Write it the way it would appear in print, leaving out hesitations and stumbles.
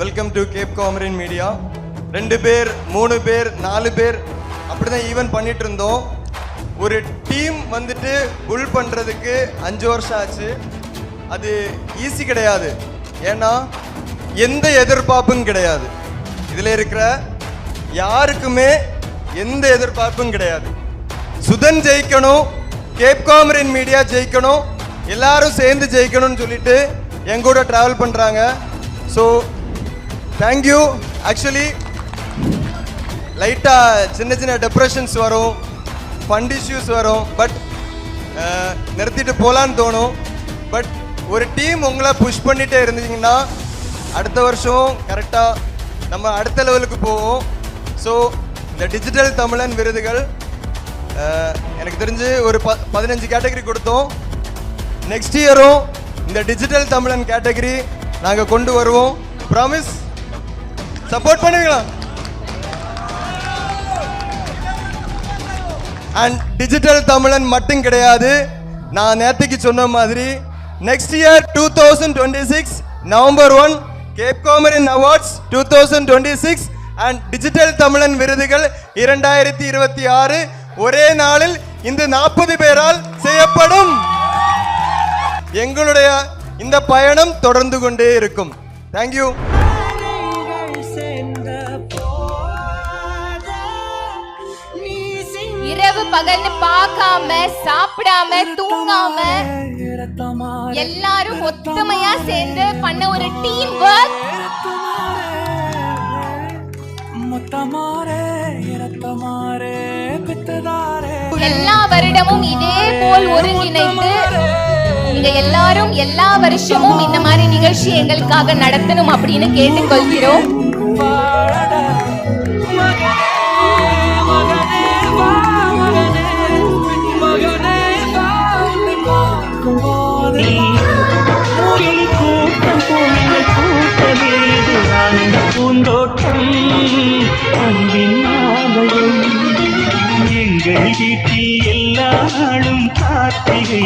Welcome to Cape Comorin media. 2 பேர் 3 பேர் 4 பேர் அப்படிதான் ஈவென்ட் பண்ணிட்டு இருந்தோம். ஒரு டீம் வந்துட்டு புல் பண்ணுறதுக்கு 5 வருஷம் ஆச்சு. அது ஈஸி கிடையாது. ஏன்னா எந்த எதிர்பார்ப்பும் கிடையாது. இதில் இருக்கிற யாருக்குமே எந்த எதிர்பார்ப்பும் கிடையாது. சுதன் ஜெயிக்கணும், கேப் காமரின் மீடியா ஜெயிக்கணும், எல்லாரும் சேர்ந்து ஜெயிக்கணும்னு சொல்லிட்டு என் கூட ட்ராவல் பண்ணுறாங்க. So thank you. ஆக்சுவலி லைட்டாக சின்ன சின்ன டெப்ரெஷன்ஸ் வரும், ஃபண்ட் இஷ்யூஸ் வரும், பட் நிறுத்திட்டு போகலான்னு தோணும். பட் ஒரு டீம் உங்களை புஷ் பண்ணிகிட்டே இருந்தீங்கன்னா அடுத்த வருஷம் கரெக்டாக நம்ம அடுத்த லெவலுக்கு போவோம். ஸோ இந்த டிஜிட்டல் தமிழன் விருதுகள் எனக்கு தெரிஞ்சு ஒரு 15 கேட்டகரி கொடுத்தோம். நெக்ஸ்ட் இயரும் இந்த டிஜிட்டல் தமிழன் கேட்டகரி நாங்கள் கொண்டு வருவோம். ப்ராமிஸ். சப்போர்ட் பண்ணுவீங்களா? அண்ட் டிஜிட்டல் தமிழன் மட்டும் கிடையாது, நான் நேற்றுக்கு சொன்ன மாதிரி next year 2026 November 1 Cape Comorin awards 2026 and digital Tamilan விருதுகள் 2026 ஒரே நாளில் இந்த 40 பேரால் செய்யப்படும். எங்களுடைய இந்த பயணம் தொடர்ந்து கொண்டே இருக்கும். தேங்க்யூ. இரவு பகல்னு பார்க்காம சாப்பிடாம தூங்காம எல்லாரும் ஒத்துமையா சேர்ந்து பண்ண ஒரு டீம் ஒர்க். எல்லா வருடமும் இதே போல் ஒருங்கிணைந்து நீங்க எல்லாரும் எல்லா வருஷமும் இந்த மாதிரி நிகழ்ச்சி எங்களுக்காக நடத்தணும் அப்படின்னு கேட்டுக்கொள்கிறோம். பூந்தோட்டம் அன்பின் ஆலயம் எங்கள் வீட்டில் எல்லாரும் கார்த்திகை